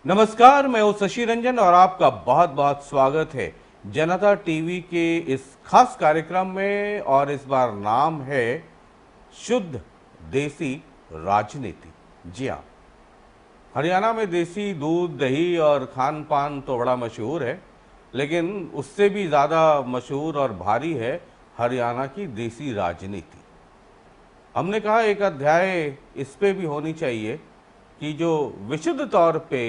नमस्कार, मैं हूं शशि रंजन और आपका बहुत बहुत स्वागत है जनता टीवी के इस खास कार्यक्रम में। और इस बार नाम है शुद्ध देसी राजनीति। जी हाँ, हरियाणा में देसी दूध, दही और खान पान तो बड़ा मशहूर है, लेकिन उससे भी ज़्यादा मशहूर और भारी है हरियाणा की देसी राजनीति। हमने कहा एक अध्याय इस पे भी होनी चाहिए कि जो विशुद्ध तौर पे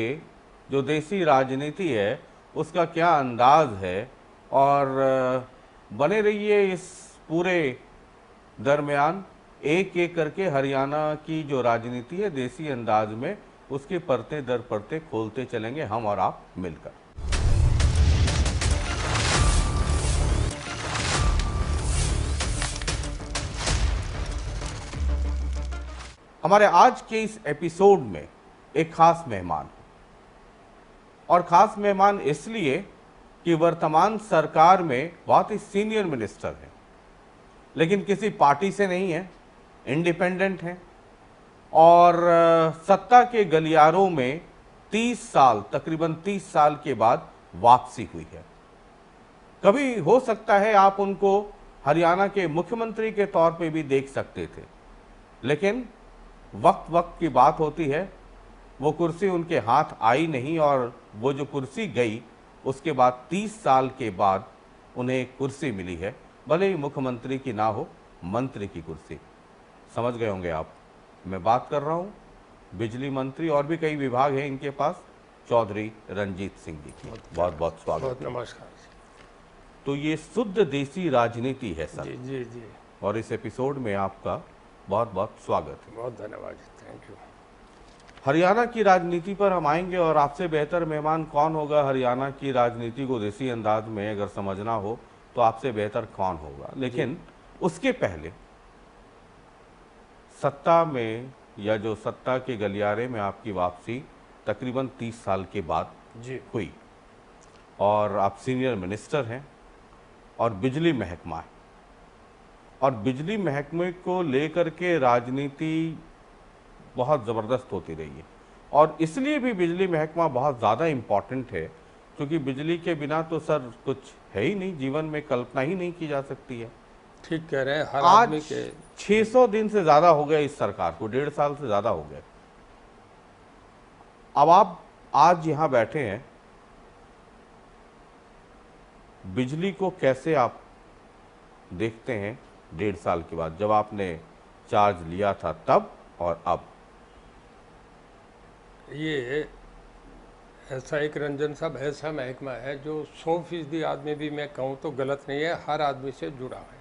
जो देसी राजनीति है उसका क्या अंदाज है। और बने रहिए इस पूरे दरमियान, एक एक करके हरियाणा की जो राजनीति है देसी अंदाज में, उसके परते दर परते खोलते चलेंगे हम और आप मिलकर। हमारे आज के इस एपिसोड में एक खास मेहमान है, और खास मेहमान इसलिए कि वर्तमान सरकार में बहुत ही सीनियर मिनिस्टर हैं, लेकिन किसी पार्टी से नहीं है, इंडिपेंडेंट हैं। और सत्ता के गलियारों में 30 साल, तकरीबन 30 साल के बाद वापसी हुई है। कभी हो सकता है आप उनको हरियाणा के मुख्यमंत्री के तौर पे भी देख सकते थे, लेकिन वक्त वक्त की बात होती है, वो कुर्सी उनके हाथ आई नहीं, और वो जो कुर्सी गई उसके बाद 30 साल के बाद उन्हें एक कुर्सी मिली है, भले ही मुख्यमंत्री की ना हो, मंत्री की कुर्सी। समझ गए होंगे आप, मैं बात कर रहा हूँ बिजली मंत्री, और भी कई विभाग हैं इनके पास, चौधरी रणजीत सिंह जी की। बहुत बहुत स्वागत। बहुत नमस्कार। तो ये शुद्ध देसी राजनीति है सर, जी जी जी, और इस एपिसोड में आपका बहुत बहुत स्वागत है। बहुत धन्यवाद, थैंक यू। हरियाणा की राजनीति पर हम आएंगे, और आपसे बेहतर मेहमान कौन होगा हरियाणा की राजनीति को देसी अंदाज में अगर समझना हो तो आपसे बेहतर कौन होगा। लेकिन उसके पहले सत्ता में, या जो सत्ता के गलियारे में आपकी वापसी तकरीबन 30 साल के बाद जी हुई, और आप सीनियर मिनिस्टर हैं, और बिजली महकमा है, और बिजली महकमे को लेकर के राजनीति बहुत ज़बरदस्त होती रही है। और इसलिए भी बिजली महकमा बहुत ज़्यादा इम्पॉर्टेंट है, क्योंकि बिजली के बिना तो सर कुछ है ही नहीं, जीवन में कल्पना ही नहीं की जा सकती है। ठीक कह रहे हैं, हर आज आदमी के 600 दिन से ज़्यादा हो गए इस सरकार को, 1.5 साल से ज़्यादा हो गए। अब आप आज यहाँ बैठे हैं, बिजली को कैसे आप देखते हैं 1.5 साल के बाद, जब आपने चार्ज लिया था तब और अब? ये ऐसा एक रंजन साहब ऐसा महकमा है जो 100% आदमी भी मैं कहूँ तो गलत नहीं है, हर आदमी से जुड़ा है।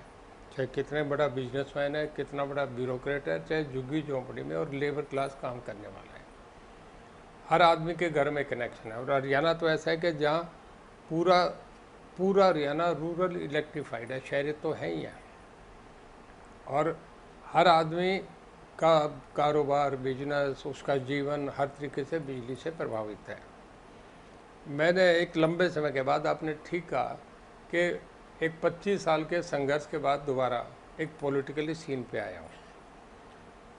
चाहे कितने बड़ा बिजनेसमैन है, कितना बड़ा ब्यूरोक्रेट है, चाहे झुग्गी झोंपड़ी में और लेबर क्लास काम करने वाला है, हर आदमी के घर में कनेक्शन है। और हरियाणा तो ऐसा है कि जहाँ पूरा पूरा हरियाणा रूरल इलेक्ट्रीफाइड है, शहरी तो है ही है, और हर आदमी का कारोबार, बिजनेस, उसका जीवन हर तरीके से बिजली से प्रभावित है। मैंने एक लंबे समय के बाद, आपने ठीक कहा कि एक 25 साल के संघर्ष के बाद दोबारा एक पॉलिटिकली सीन पे आया हूँ।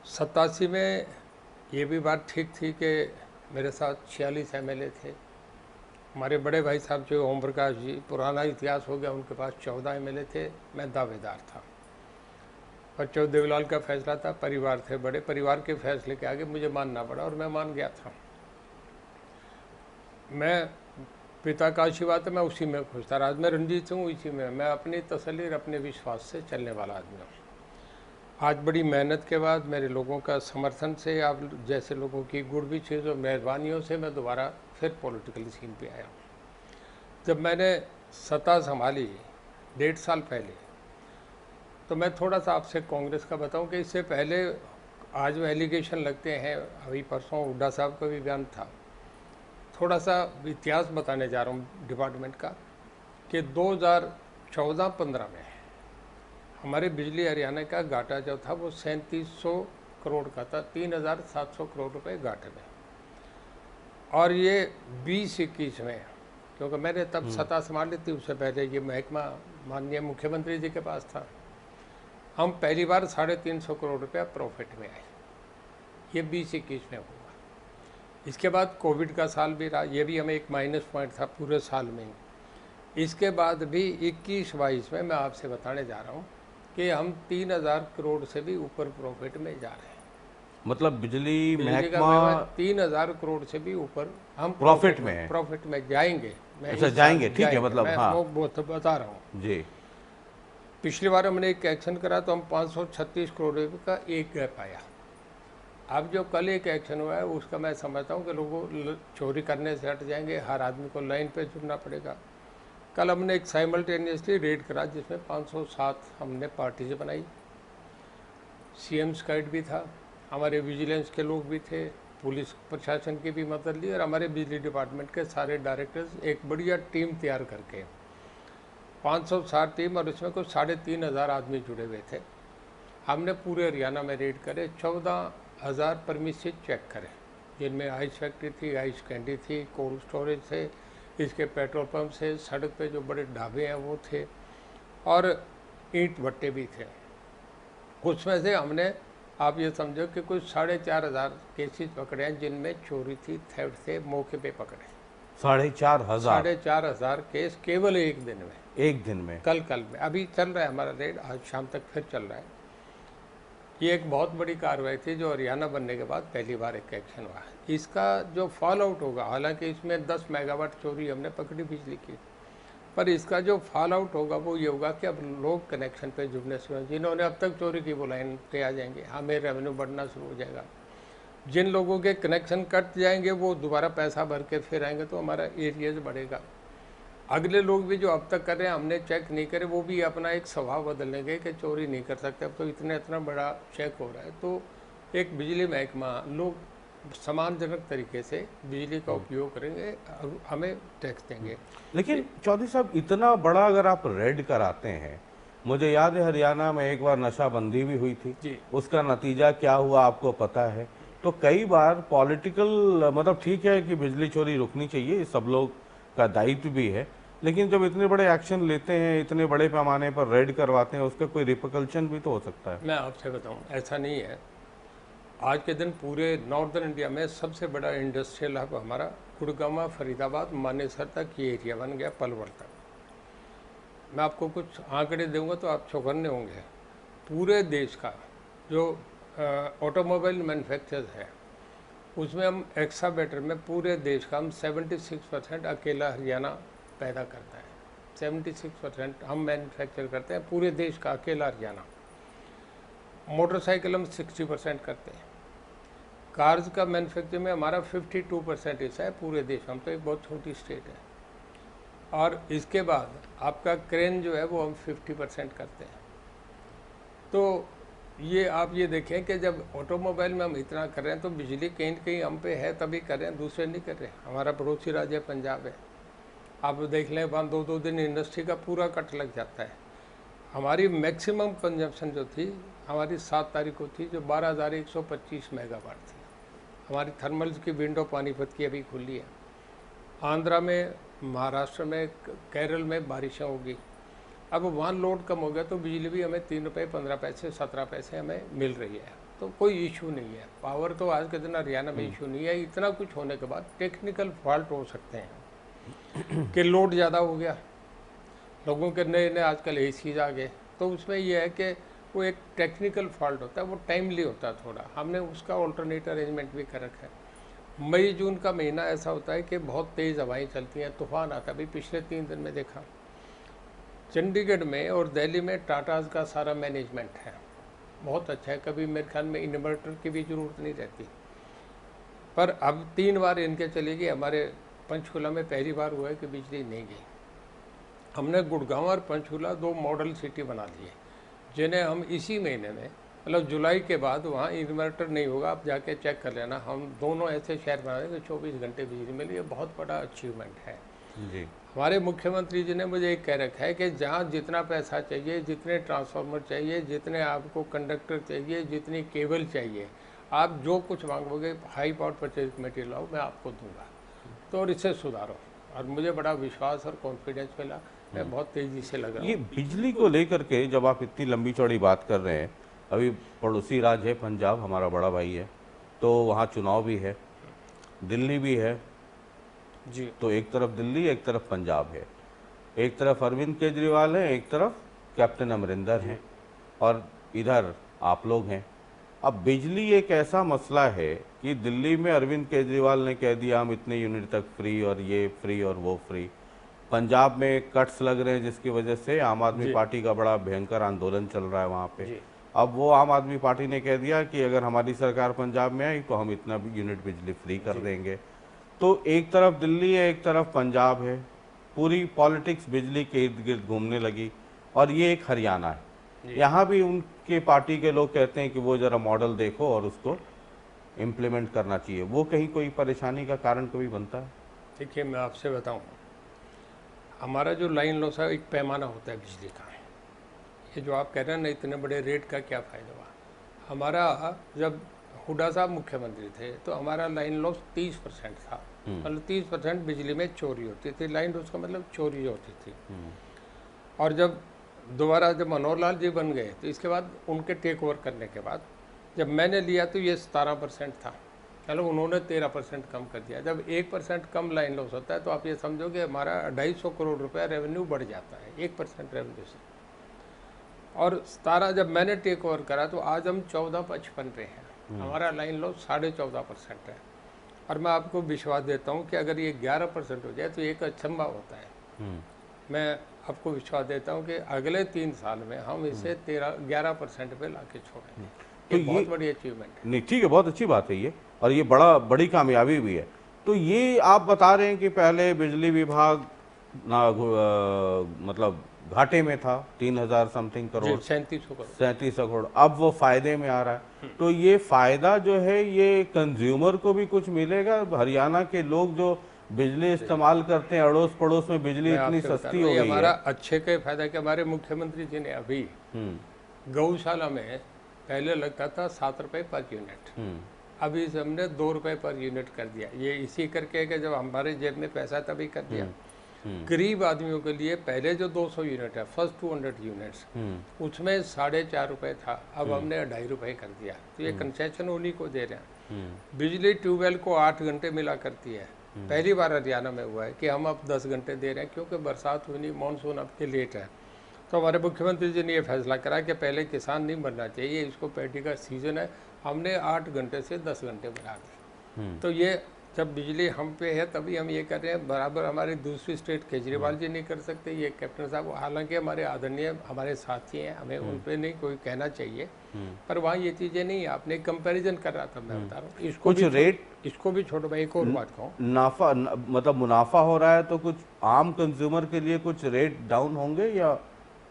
87 में ये भी बात ठीक थी कि मेरे साथ 46 MLA थे। हमारे बड़े भाई साहब जो ओम प्रकाश जी, पुराना इतिहास हो गया, उनके पास 14 MLA थे, मैं दावेदार था। बच्चों देवलाल का फैसला था, परिवार थे, बड़े परिवार के फैसले के आगे मुझे मानना पड़ा, और मैं मान गया था। मैं पिता का आशीर्वाद है, मैं उसी में खुश था। आज मैं रणजीत सिंह इसी में, मैं अपनी तसल्ली और अपने विश्वास से चलने वाला आदमी हूँ। आज बड़ी मेहनत के बाद, मेरे लोगों का समर्थन से, आप जैसे लोगों की गुड विशेष और मेहरबानियों से मैं दोबारा फिर पॉलिटिकल सीन पे आया हूँ। जब मैंने सत्ता संभाली 1.5 साल पहले, तो मैं थोड़ा सा आपसे कांग्रेस का बताऊं कि इससे पहले आज वो एलिगेशन लगते हैं, अभी परसों हुड्डा साहब का भी बयान था, थोड़ा सा इतिहास बताने जा रहा हूँ डिपार्टमेंट का, कि 2014-15 में हमारे बिजली हरियाणा का घाटा जो था वो 3700 करोड़ का था, 3700 करोड़ रुपए घाटे में। और ये 2021 में, क्योंकि मैंने तब सत्ता संभाली थी, उससे पहले ये महकमा माननीय मुख्यमंत्री जी के पास था, हम पहली बार 350 करोड़ रुपया प्रॉफिट में आए। ये 2021 में हुआ। इसके बाद कोविड का साल भी रहा, ये भी हमें एक माइनस पॉइंट था पूरे साल में ही। इसके बाद भी 21-22 में मैं आपसे बताने जा रहा हूँ कि हम 3000 करोड़ से भी ऊपर प्रॉफिट में जा रहे हैं। मतलब बिजली बिजली का महकमा 3000 करोड़ से भी ऊपर हम प्रॉफिट में है। प्रॉफिट में जाएंगे। मैं अच्छा, इस जाएंगे, साल ठीक है, जाएंगे। मतलब मैं हाँ वो तो बता रहा हूँ। जी। पिछली बार हमने एक एक्शन करा तो हम 536 करोड़ रुपये का एक गैप आया। अब जो कल एक एक्शन हुआ है उसका मैं समझता हूँ कि लोगों चोरी करने से हट जाएंगे, हर आदमी को लाइन पे जुड़ना पड़ेगा। कल हमने एक साइमल्टेनियसली रेड करा जिसमें 507 हमने पार्टी से बनाई। सीएम स्काइड भी था, हमारे विजिलेंस के लोग भी थे, पुलिस प्रशासन की भी मदद ली और हमारे बिजली डिपार्टमेंट के सारे डायरेक्टर्स एक बढ़िया टीम तैयार करके 560 टीम, और इसमें कुछ 3500 आदमी जुड़े हुए थे। हमने पूरे हरियाणा में रेड करे, 14,000 परमिसेस चेक करे, जिनमें आइस फैक्ट्री थी, आइस कैंडी थी, कोल्ड स्टोरेज थे, इसके पेट्रोल पंप से, सड़क पे जो बड़े ढाबे हैं वो थे, और ईंट भट्टे भी थे। उसमें से हमने, आप ये समझो कि कुछ 4,500 केसेस पकड़े हैं जिनमें चोरी थी, थेफ्ट थे, मौके पे पकड़े। 4,500 4,500 केस केवल एक दिन में, एक दिन में। कल में अभी चल रहा है हमारा रेड, आज शाम तक फिर चल रहा है। ये एक बहुत बड़ी कार्रवाई थी जो हरियाणा बनने के बाद पहली बार एक एक्शन हुआ है। इसका जो फॉल आउट होगा, हालांकि इसमें 10 मेगावाट चोरी हमने पकड़ी बिजली की, पर इसका जो फॉल आउट होगा वो ये होगा कि अब लोग कनेक्शन पे जुड़ने शुरू, जिन्होंने अब तक चोरी की वो लाइन पे आ जाएंगे, हमें रेवेन्यू बढ़ना शुरू हो जाएगा। जिन लोगों के कनेक्शन कट जाएंगे वो दोबारा पैसा भर के फिर आएंगे तो हमारा एरियाज बढ़ेगा। अगले लोग भी जो अब तक कर रहे हैं, हमने चेक नहीं करे, वो भी अपना एक स्वभाव बदल लेंगे कि चोरी नहीं कर सकते, अब तो इतना बड़ा चेक हो रहा है। तो एक बिजली महकमा, लोग सम्मानजनक तरीके से बिजली का उपयोग करेंगे और हमें टैक्स देंगे। लेकिन चौधरी साहब, इतना बड़ा अगर आप रेड कराते हैं, मुझे याद है हरियाणा में एक बार नशाबंदी भी हुई थी जी। उसका नतीजा क्या हुआ आपको पता है। तो कई बार पॉलिटिकल, मतलब ठीक है कि बिजली चोरी रुकनी चाहिए, सब लोग का दायित्व भी है, लेकिन जब इतने बड़े एक्शन लेते हैं, इतने बड़े पैमाने पर रेड करवाते हैं, उसका कोई रिपरकल्शन भी तो हो सकता है। मैं आपसे बताऊं, ऐसा नहीं है। आज के दिन पूरे नॉर्दर्न इंडिया में सबसे बड़ा इंडस्ट्रियल हब हमारा गुड़गांव, फरीदाबाद, मानेसर तक ये एरिया बन गया, पलवल तक। मैं आपको कुछ आंकड़े दूंगा तो आप चौकन्ने होंगे। पूरे देश का जो ऑटोमोबाइल मैन्युफैक्चर है उसमें हम एक्सावेटर में पूरे देश का हम 76% अकेला हरियाणा पैदा करता है। 76% हम मैन्युफैक्चर करते हैं पूरे देश का, अकेला हरियाणा। मोटरसाइकिल हम 60% करते हैं। कार्स का मैन्युफैक्चर में हमारा 52% हिस्सा है पूरे देश, हम तो एक बहुत छोटी स्टेट है। और इसके बाद आपका क्रेन जो है वो हम 50% करते हैं। तो ये आप ये देखें कि जब ऑटोमोबाइल में हम इतना कर रहे हैं तो बिजली कहीं न कहीं हम पे है तभी कर रहे हैं, दूसरे नहीं कर रहे। हमारा पड़ोसी राज्य पंजाब है, आप देख लें, वहाँ 2-2 दिन इंडस्ट्री का पूरा कट लग जाता है। हमारी मैक्सिमम कंजम्पशन जो थी हमारी 7 तारीख को थी, जो 12,125 मेगावाट थी। हमारी थर्मल्स की विंडो पानीपत की अभी खुली है। आंध्रा में, महाराष्ट्र में, केरल में बारिशें होगी, अब वहाँ लोड कम हो गया तो बिजली भी हमें 3 रुपये 15 पैसे 17 पैसे हमें मिल रही है। तो कोई इशू नहीं है, पावर तो आज के दिन हरियाणा में इशू नहीं है। इतना कुछ होने के बाद टेक्निकल फॉल्ट हो सकते हैं कि लोड ज़्यादा हो गया, लोगों के नए नए आजकल एसीज आ गए, तो उसमें यह है कि वो एक टेक्निकल फॉल्ट होता है, वो टाइमली होता है थोड़ा, हमने उसका ऑल्टरनेट अरेंजमेंट भी कर रखा है। मई जून का महीना ऐसा होता है कि बहुत तेज़ हवाएं चलती हैं, तूफान आता है। अभी पिछले 3 दिन में देखा चंडीगढ़ में और दिल्ली में टाटाज का सारा मैनेजमेंट है, बहुत अच्छा है, कभी मेरे ख्याल में इन्वर्टर की भी ज़रूरत नहीं रहती। पर अब 3 बार इनके चली गई, हमारे पंचकुला में पहली बार हुआ है कि बिजली नहीं गई। हमने गुड़गांव और पंचकुला 2 मॉडल सिटी बना दिए, जिन्हें हम इसी महीने में, मतलब जुलाई के बाद, वहाँ इन्वर्टर नहीं होगा, आप जाके चेक कर लेना, हम दोनों ऐसे शहर बना देंगे 24 घंटे बिजली मिली। ये बहुत बड़ा अचीवमेंट है जी। हमारे मुख्यमंत्री जी ने मुझे एक कह रखा है कि जहाँ जितना पैसा चाहिए, जितने ट्रांसफार्मर चाहिए, जितने आपको कंडक्टर चाहिए, जितनी केबल चाहिए, आप जो कुछ मांगोगे हाई पावर परचेज कमेटी लाओ, मैं आपको दूंगा। तो और इसे सुधारो, और मुझे बड़ा विश्वास और कॉन्फिडेंस मिला, मैं बहुत तेज़ी से लग रहा हूँ। ये बिजली को लेकर के जब आप इतनी लंबी चौड़ी बात कर रहे हैं, अभी पड़ोसी राज्य है पंजाब, हमारा बड़ा भाई है, तो वहाँ चुनाव भी है, दिल्ली भी है, जी तो एक तरफ दिल्ली एक तरफ पंजाब है, एक तरफ अरविंद केजरीवाल है, एक तरफ कैप्टन अमरिंदर हैं, और इधर आप लोग हैं। अब बिजली एक ऐसा मसला है कि दिल्ली में अरविंद केजरीवाल ने कह दिया हम इतने यूनिट तक फ्री और ये फ्री और वो फ्री। पंजाब में कट्स लग रहे हैं जिसकी वजह से आम आदमी जी पार्टी का बड़ा भयंकर आंदोलन चल रहा है वहाँ पे। जी अब वो आम आदमी पार्टी ने कह दिया कि अगर हमारी सरकार पंजाब में आई तो हम इतना यूनिट बिजली फ्री कर देंगे। तो एक तरफ दिल्ली है एक तरफ पंजाब है, पूरी पॉलिटिक्स बिजली के इर्द गिर्द घूमने लगी। और ये एक हरियाणा है, जी। यहाँ भी उनके पार्टी के लोग कहते हैं कि वो जरा मॉडल देखो और उसको इम्प्लीमेंट करना चाहिए। वो कहीं कोई परेशानी का कारण कभी बनता है? देखिए मैं आपसे बताऊं, हमारा जो लाइन लॉस है एक पैमाना होता है बिजली का। ये जो आप कह रहे हैं ना इतने बड़े रेट का क्या फ़ायदा हुआ। हमारा जब हुड्डा साहब मुख्यमंत्री थे तो हमारा लाइन लॉस 30% था, मतलब 30% बिजली में चोरी होती थी। लाइन लॉस का मतलब चोरी होती थी। और जब दोबारा जब मनोहर लाल जी बन गए तो इसके बाद उनके टेक ओवर करने के बाद जब मैंने लिया तो ये 17% था, चलो उन्होंने 13% कम कर दिया। जब 1% कम लाइन लॉस होता है तो आप ये समझो कि हमारा 250 करोड़ रुपया रेवेन्यू बढ़ जाता है 1% रेवेन्यू से। और 17 जब मैंने टेक ओवर करा तो आज हम 14.55 पे हैं, हमारा लाइन लॉस 14.5% है। और मैं आपको विश्वास देता हूँ कि अगर ये 11% हो जाए तो एक अचंभा होता है। मैं आपको विश्वास देता हूँ कि अगले 3 साल में हम इसे 11% पे ला के छोड़ेंगे। तो ये बहुत बड़ी अचीवमेंट है। नहीं, ठीक है, बहुत अच्छी बात है ये, और ये बड़ी कामयाबी भी है। तो ये आप बता रहे हैं कि पहले बिजली विभाग मतलब घाटे में था, 3,000 समथिंग करोड़, 3700 करोड़। 3700 करोड़, अब वो फायदे में आ रहा है। तो ये फायदा जो है ये कंज्यूमर को भी कुछ मिलेगा? हरियाणा के लोग जो बिजली इस्तेमाल करते हैं, अड़ोस पड़ोस में बिजली मैं इतनी आपसे बता सस्ती रहा हूँ, हो ये गई हमारा है। अच्छे का फायदा कि हमारे मुख्यमंत्री जी ने अभी गौशाला में पहले लगता था 7 रुपये पर यूनिट, अभी इसे हमने 2 रुपये पर यूनिट कर दिया। ये इसी करके कि जब हमारे जेब में पैसा तभी कर दिया। गरीब आदमियों के लिए पहले जो 200 यूनिट है, फर्स्ट 200 यूनिट्स, उसमें 4.5 रुपये था, अब हमने 2.5 रुपये कर दिया। तो ये कंसेशन उन्हीं को दे रहे हैं। बिजली ट्यूबवेल को 8 घंटे मिला करती है, पहली बार हरियाणा में हुआ है कि हम अब 10 घंटे दे रहे हैं, क्योंकि बरसात हुई नहीं, मानसून अब के लेट है। तो हमारे मुख्यमंत्री जी ने ये फैसला करा कि पहले किसान नहीं बनना चाहिए, इसको पैडी का सीजन है, हमने 8 घंटे से 10 घंटे बढ़ा दी। तो ये जब बिजली हम पे है तभी हम ये कर रहे हैं। बराबर हमारी दूसरी स्टेट केजरीवाल जी नहीं कर सकते, ये कैप्टन साहब हालांकि हमारे आदरणीय हमारे साथी हैं, हमें उन पे नहीं कोई कहना चाहिए, पर वहाँ ये चीज़ें नहीं। आपने कंपैरिजन कर रहा था, मैं बता रहा हूँ इसको कुछ रेट, इसको भी छोड़ो। भाई एक और बात कहूँ, मतलब मुनाफा हो रहा है तो कुछ आम कंज्यूमर के लिए कुछ रेट डाउन होंगे या?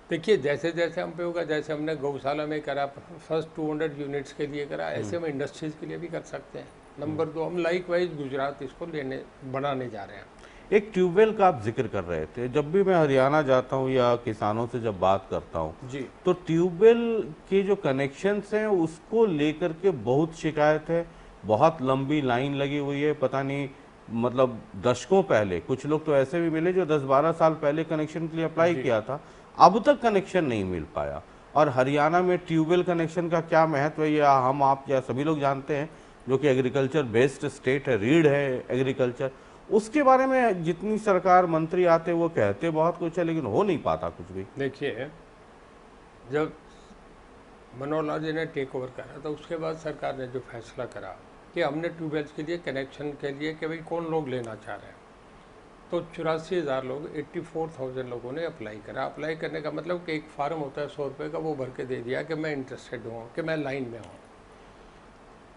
देखिए जैसे जैसे हम पे होगा, जैसे हमने गौशाला में करा, फर्स्ट 200 यूनिट्स के लिए करा, ऐसे हम इंडस्ट्रीज़ के लिए भी कर सकते हैं। नंबर 2, हम लाइक वाइज गुजरात इसको बढ़ाने जा रहे हैं। एक ट्यूबवेल का आप जिक्र कर रहे थे, जब भी मैं हरियाणा जाता हूँ या किसानों से जब बात करता हूँ जी तो ट्यूबवेल के जो कनेक्शंस हैं उसको लेकर के बहुत शिकायत है, बहुत लंबी लाइन लगी हुई है। पता नहीं, मतलब दशकों पहले कुछ लोग तो ऐसे भी मिले जो 10-12 साल पहले कनेक्शन के लिए अप्लाई किया था, अब तक कनेक्शन नहीं मिल पाया। और हरियाणा में ट्यूबवेल कनेक्शन का क्या महत्व है, या हम आप या सभी लोग जानते हैं, जो कि एग्रीकल्चर बेस्ड स्टेट है, रीढ़ है एग्रीकल्चर, उसके बारे में जितनी सरकार मंत्री आते वो कहते बहुत कुछ है लेकिन हो नहीं पाता कुछ भी। देखिए जब मनोहर लाल जी ने टेक ओवर करा तो उसके बाद सरकार ने जो फैसला करा कि हमने ट्यूबवेल्स के लिए कनेक्शन के लिए कि भाई कौन लोग लेना चाह रहे हैं, तो 84,000 लोग, 84,000 लोगों ने अप्लाई करा। अप्लाई करने का मतलब कि एक फार्म होता है 100 रुपये का, वो भर के दे दिया कि मैं इंटरेस्टेड हूँ, कि मैं लाइन में हूँ।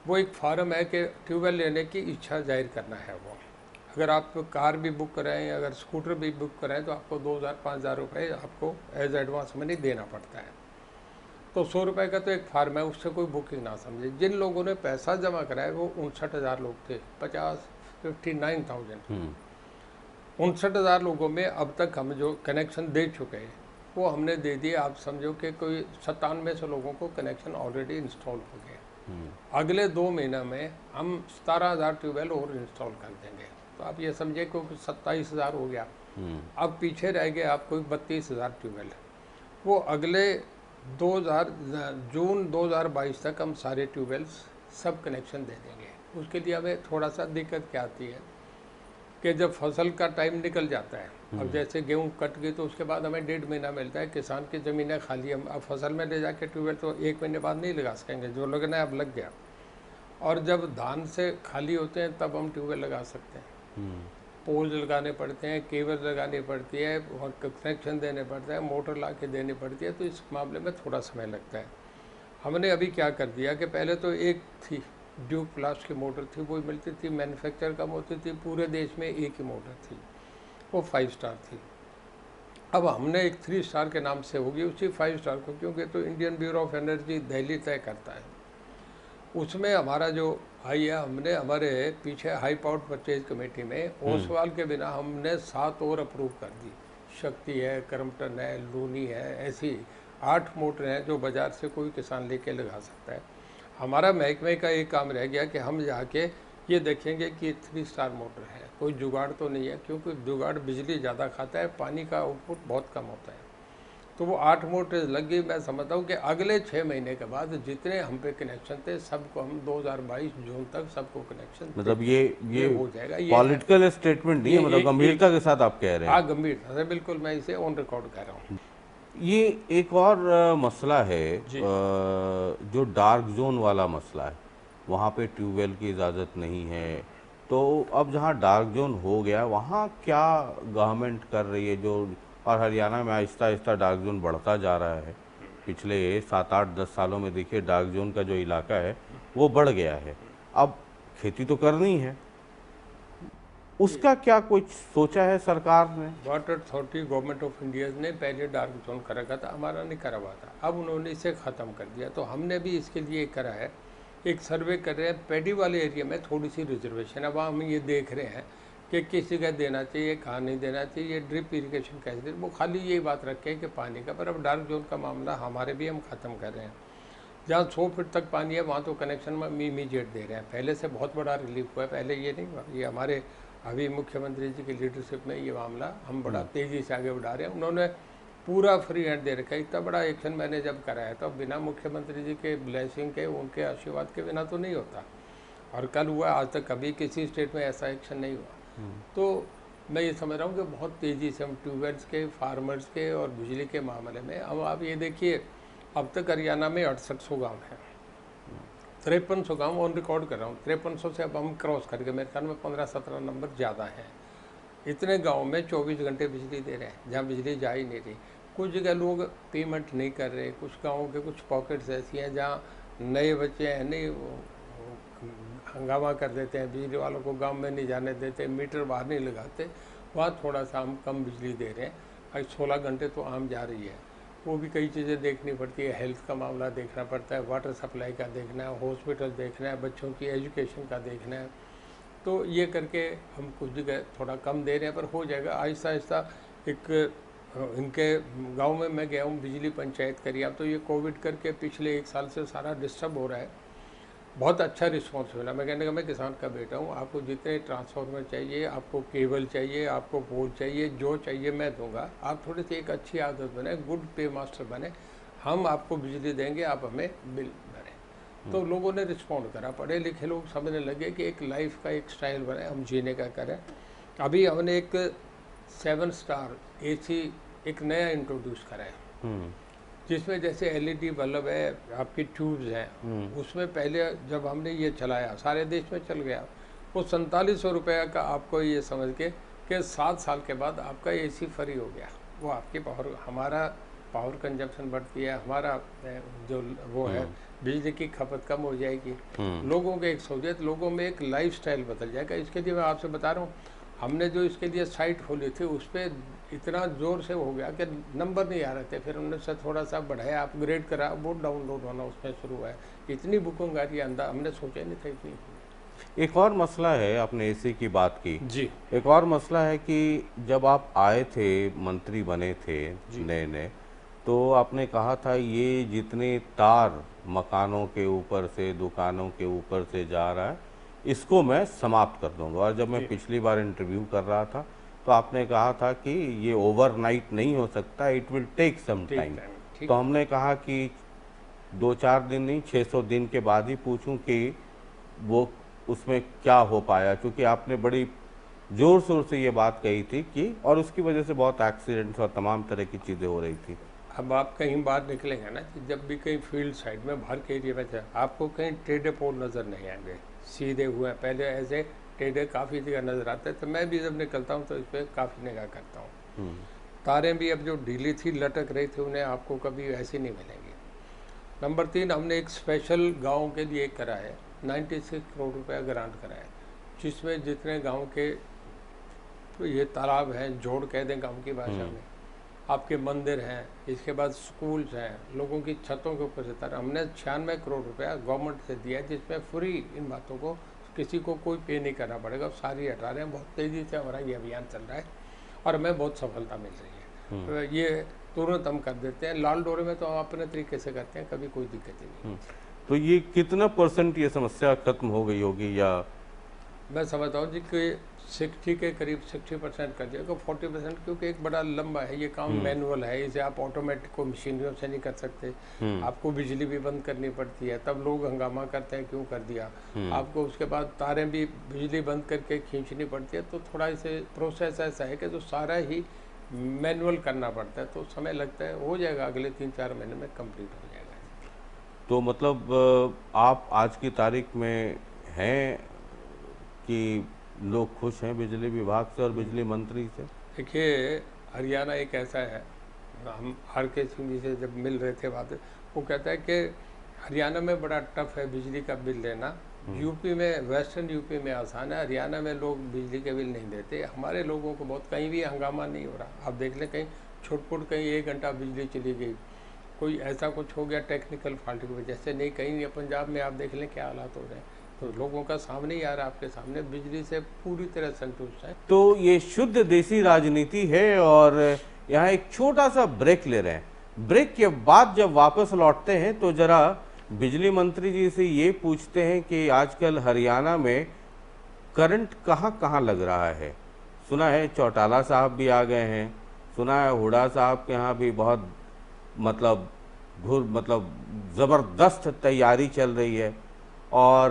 वो एक फार्म है कि ट्यूबवेल लेने की इच्छा जाहिर करना है। वो अगर आप कार भी बुक कराएं, अगर स्कूटर भी बुक कराएं तो आपको 2,000-5,000 रुपये आपको एज एडवांस मनी देना पड़ता है। तो 100 रुपये का तो एक फार्म है, उससे कोई बुकिंग ना समझे। जिन लोगों ने पैसा जमा कराया वो 59,000 लोग थे, 59,000। 59,000 लोगों में अब तक हम जो कनेक्शन दे चुके हैं वो हमने दे दिए। आप समझो कि कोई 9700 लोगों को कनेक्शन ऑलरेडी इंस्टॉल हो गए। अगले 2 महीना में हम 17,000 ट्यूबवेल और इंस्टॉल कर देंगे। तो आप ये समझिए कि 27,000 हो गया। अब पीछे रह गए आपको 32,000 ट्यूबवेल। वो अगले जून 2022 तक हम सारे ट्यूबवेल्स सब कनेक्शन दे देंगे। उसके लिए हमें थोड़ा सा दिक्कत क्या आती है कि जब फसल का टाइम निकल जाता है, अब जैसे गेहूँ कट गई तो उसके बाद हमें 1.5 महीना मिलता है, किसान की ज़मीनें खाली, हम अब फसल में ले जाके ट्यूबवेल तो 1 महीने बाद नहीं लगा सकेंगे, जो लगना है अब लग गया। और जब धान से खाली होते हैं तब हम ट्यूबवेल लगा सकते हैं। पोल लगाने पड़ते हैं, केबल लगानी पड़ती है, और कनेक्शन देने पड़ते हैं, मोटर ला के देनी पड़ती है, तो इस मामले में थोड़ा समय लगता है। हमने अभी क्या कर दिया कि पहले तो एक थी ड्यूक प्लास की मोटर थी, वो मिलती थी, मैन्युफैक्चर कम होती थी, पूरे देश में एक ही मोटर थी, वो 5 स्टार थी। अब हमने एक 3 स्टार के नाम से होगी उसी 5 स्टार को, क्योंकि तो Indian bureau of energy Delhi तय करता है। उसमें हमारा जो हाई है, हमने हमारे पीछे हाई पावर परचेज कमेटी में ओसवाल के बिना हमने 7 और अप्रूव कर दी। शक्ति है, क्रम्पटन है, लूनी है, ऐसी 8 मोटर हैं जो बाज़ार से कोई किसान लेके लगा सकता है। हमारा महकमे का एक काम रह गया कि हम जाके ये देखेंगे कि 3 स्टार मोटर है, कोई जुगाड़ तो नहीं है, क्योंकि जुगाड़ बिजली ज़्यादा खाता है, पानी का आउटपुट बहुत कम होता है। तो वो 8 मोटर लग गई। मैं समझता हूँ कि अगले 6 महीने के बाद जितने हम पे कनेक्शन थे सबको हम 2022 जून तक सबको कनेक्शन मतलब ये हो जाएगा। ये पॉलिटिकल स्टेटमेंट नहीं है, मतलब गंभीरता के साथ आप कह रहे हैं। हाँ, गंभीरता से बिल्कुल, मैं इसे ऑन रिकॉर्ड कह रहा हूँ। ये एक और मसला है, जो डार्क जोन वाला मसला है, वहाँ पे ट्यूबवेल की इजाज़त नहीं है। तो अब जहाँ डार्क जोन हो गया वहाँ क्या गवर्नमेंट कर रही है, जो और हरियाणा में आहिस्ता आहिस्ता डार्क जोन बढ़ता जा रहा है। पिछले 7, 8, 10 सालों में देखिए डार्क जोन का जो इलाका है वो बढ़ गया है। अब खेती तो करनी है, उसका क्या कुछ सोचा है सरकार ने? Water authority government of India ने पहले डार्क जोन कर रखा था, हमारा नहीं करा हुआ था, अब उन्होंने इसे ख़त्म कर दिया। तो हमने भी इसके लिए करा है, एक सर्वे कर रहे हैं। पैडी वाले एरिया में थोड़ी सी रिजर्वेशन, अब हम ये देख रहे हैं कि किस जगह देना चाहिए, कहाँ नहीं देना चाहिए, ड्रिप इरिगेशन कैसे दे, वो खाली यही बात रखे हैं कि पानी का। पर अब डार्क जोन का मामला हमारे भी हम ख़त्म कर रहे हैं। जहाँ 100 फीट तक पानी है वहाँ तो कनेक्शन में इमीडिएट दे रहे हैं। पहले से बहुत बड़ा रिलीफ हुआ है, पहले ये नहीं हुआ। ये हमारे अभी मुख्यमंत्री जी की लीडरशिप में ये मामला हम बड़ा तेज़ी से आगे बढ़ा रहे हैं। उन्होंने पूरा फ्री हैंड दे रखा है। इतना बड़ा एक्शन मैंने जब कराया तो बिना मुख्यमंत्री जी के ब्लेसिंग के, उनके आशीर्वाद के बिना तो नहीं होता। और कल हुआ, आज तक कभी किसी स्टेट में ऐसा एक्शन नहीं हुआ। तो मैं ये समझ रहा हूँ कि बहुत तेज़ी से हम ट्यूबवेल्स के, फार्मर्स के और बिजली के मामले में, अब आप ये देखिए अब तक हरियाणा में 6800 गाँव हैं, 5300 गाँव ऑन रिकॉर्ड कर रहा हूँ। 5300 से अब हम क्रॉस करके मेरे ख्याल में 15-17 नंबर ज़्यादा हैं। इतने गांव में 24 घंटे बिजली दे रहे हैं, जहां बिजली जा ही नहीं रही। कुछ जगह लोग पेमेंट नहीं कर रहे, कुछ गाँवों के कुछ पॉकेट्स ऐसी हैं जहां नए बच्चे हैं नहीं, हंगामा कर देते हैं, बिजली वालों को गांव में नहीं जाने देते, मीटर बाहर नहीं लगाते, वहाँ थोड़ा सा हम कम बिजली दे रहे हैं। आज 16 घंटे तो आम जा रही है। वो भी कई चीज़ें देखनी पड़ती है, हेल्थ का मामला देखना पड़ता है, वाटर सप्लाई का देखना है, हॉस्पिटल देखना है, बच्चों की एजुकेशन का देखना है। तो ये करके हम कुछ जगह थोड़ा कम दे रहे हैं, पर हो जाएगा आहिस्ता आहिस्ता। एक इनके गांव में मैं गया हूँ, बिजली पंचायत करी। अब तो ये कोविड करके पिछले 1 साल से सारा डिस्टर्ब हो रहा है। बहुत अच्छा रिस्पॉन्स मिला। मैं कहने का मैं किसान का बेटा हूँ, आपको जितने ट्रांसफार्मर चाहिए, आपको केबल चाहिए, आपको पोल चाहिए, जो चाहिए मैं दूंगा। आप थोड़ी सी एक अच्छी आदत बने, गुड पे मास्टर बने, हम आपको बिजली देंगे, आप हमें बिल भरें। तो लोगों ने रिस्पॉन्ड करा, पढ़े लिखे लोग समझने लगे कि एक लाइफ का एक स्टाइल बने, हम जीने का करें। अभी हमने एक 7 स्टार AC एक नया इंट्रोड्यूस करा है, जिसमें जैसे LED बल्ब है, आपकी ट्यूब्स हैं। उसमें पहले जब हमने ये चलाया, सारे देश में चल गया, वो 4700 रुपये का आपको ये समझ के कि 7 साल के बाद आपका AC फ्री हो गया। वो आपकी पावर, हमारा पावर कंजप्शन बढ़ती है, हमारा जो वो है बिजली की खपत कम हो जाएगी, लोगों के एक सहूलियत, लोगों में एक लाइफस्टाइल बदल जाएगा। इसके लिए मैं आपसे बता रहा हूँ, हमने जो इसके लिए साइट खोली थी उस पर इतना ज़ोर से हो गया कि नंबर नहीं आ रहे थे, फिर हमने से थोड़ा सा बढ़ाया, अपग्रेड करा, वो डाउनलोड होना उसमें शुरू हुआ है। इतनी बुकिंग आ रही है, अंदर हमने सोचा ही नहीं था इतनी। एक और मसला है, आपने AC की बात की जी, एक और मसला है कि जब आप आए थे, मंत्री बने थे नए नए, तो आपने कहा था ये जितने तार मकानों के ऊपर से, दुकानों के ऊपर से जा रहा है, इसको मैं समाप्त कर दूंगा। और जब मैं पिछली बार इंटरव्यू कर रहा था तो आपने कहा था कि ये ओवरनाइट नहीं हो सकता, it will take some time. तो हमने कहा कि 2-4 दिन नहीं, 600 दिन के बाद ही पूछूं कि वो उसमें क्या हो पाया, क्योंकि आपने बड़ी जोर शोर से ये बात कही थी कि और उसकी वजह से बहुत एक्सीडेंट्स और तमाम तरह की चीज़ें हो रही थी। अब आप कहीं बाहर निकलेंगे ना, कि जब भी कहीं फील्ड साइड में बाहर के एरिया में जाए, आपको कहीं टेढ़े पोल नज़र नहीं आएंगे, सीधे हुए हैं। पहले ऐसे टेढ़े काफ़ी जगह नज़र आते हैं, तो मैं भी जब निकलता हूँ तो इस पर काफ़ी निगाह करता हूँ। तारें भी अब जो ढीली थी, लटक रही थी, उन्हें आपको कभी ऐसी नहीं मिलेंगी। नंबर 3, हमने एक स्पेशल गाँव के लिए करा है, 96 करोड़ रुपया ग्रांट करा है, जिसमें जितने गाँव के तो ये तालाब हैं, जोड़ कह दें गाँव की भाषा में, आपके मंदिर हैं, इसके बाद स्कूल्स हैं, लोगों की छतों के ऊपर से तार, हमने 96 करोड़ रुपया गवर्नमेंट से दिया है, जिसमें फ्री इन बातों को किसी को कोई पे नहीं करना पड़ेगा, सारी हटा रहे हैं। बहुत तेज़ी से हमारा ये अभियान चल रहा है और हमें बहुत सफलता मिल रही है। तो ये तुरंत हम कर देते हैं। लाल डोरे में तो हम अपने तरीके से करते हैं, कभी कोई दिक्कत ही नहीं। तो ये कितना % ये समस्या खत्म हो गई होगी, या मैं समझता हूँ जी कि 60 के करीब 60% कर दिया, 40%, क्योंकि एक बड़ा लंबा है ये काम, मैनुअल है, इसे आप ऑटोमेटिक को मशीनरियों से नहीं कर सकते। आपको बिजली भी बंद करनी पड़ती है, तब लोग हंगामा करते हैं क्यों कर दिया। आपको उसके बाद तारें भी बिजली बंद करके खींचनी पड़ती है, तो थोड़ा इसे प्रोसेस ऐसा है कि जो सारा ही मैनुअल करना पड़ता है, तो समय लगता है। हो जाएगा, अगले 3-4 महीने में कंप्लीट हो जाएगा। तो मतलब आप आज की तारीख में हैं कि लोग खुश हैं बिजली विभाग से और बिजली मंत्री से? देखिए, हरियाणा एक ऐसा है, हम R.K. सिंह जी से जब मिल रहे थे बात, वो कहता है कि हरियाणा में बड़ा टफ है बिजली का बिल लेना, यूपी में, वेस्टर्न यूपी में आसान है, हरियाणा में लोग बिजली के बिल नहीं देते। हमारे लोगों को बहुत, कहीं भी हंगामा नहीं हो रहा। आप देख लें, कहीं छुटपुट कहीं 1 घंटा बिजली चली गई, कोई ऐसा कुछ हो गया टेक्निकल फॉल्ट की वजह से, नहीं कहीं पंजाब में आप देख लें क्या हालात हो रहे हैं। तो लोगों का सामने ही आ रहा है, आपके सामने, बिजली से पूरी तरह संतुष्ट है। तो ये शुद्ध देसी राजनीति है। और यहाँ एक छोटा सा ब्रेक ले रहे हैं। ब्रेक के बाद जब वापस लौटते हैं तो जरा बिजली मंत्री जी से ये पूछते हैं कि आजकल हरियाणा में करंट कहाँ कहाँ लग रहा है। सुना है चौटाला साहब भी आ गए हैं, सुना है हुड्डा साहब के यहाँ भी बहुत मतलब ज़बरदस्त तैयारी चल रही है। और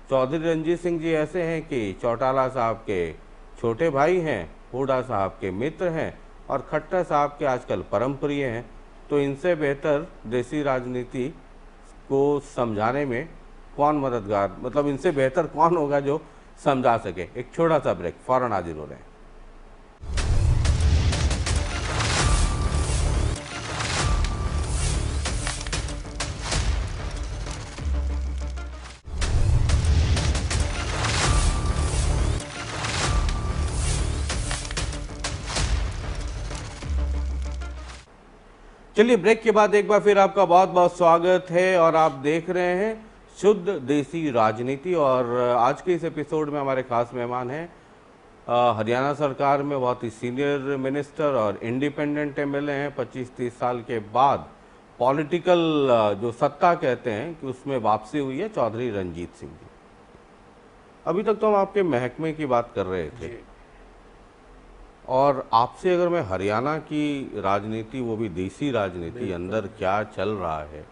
चौधरी रंजीत सिंह जी ऐसे हैं कि चौटाला साहब के छोटे भाई हैं, हुड्डा साहब के मित्र हैं और खट्टर साहब के आजकल परम प्रिय हैं। तो इनसे बेहतर देसी राजनीति को समझाने में कौन मददगार, मतलब इनसे बेहतर कौन होगा जो समझा सके। एक छोटा सा ब्रेक, फौरन हाजिर हो रहे हैं। चलिए, ब्रेक के बाद एक बार फिर आपका बहुत बहुत स्वागत है और आप देख रहे हैं शुद्ध देसी राजनीति। और आज के इस एपिसोड में हमारे खास मेहमान हैं हरियाणा सरकार में बहुत ही सीनियर मिनिस्टर और इंडिपेंडेंट एमएलए हैं। 25-30 साल के बाद पॉलिटिकल जो सत्ता कहते हैं कि उसमें वापसी हुई है, चौधरी रंजीत सिंह जी। अभी तक तो हम आपके महकमे की बात कर रहे थे, और आपसे अगर मैं हरियाणा की राजनीति, वो भी देसी राजनीति, अंदर क्या चल रहा है।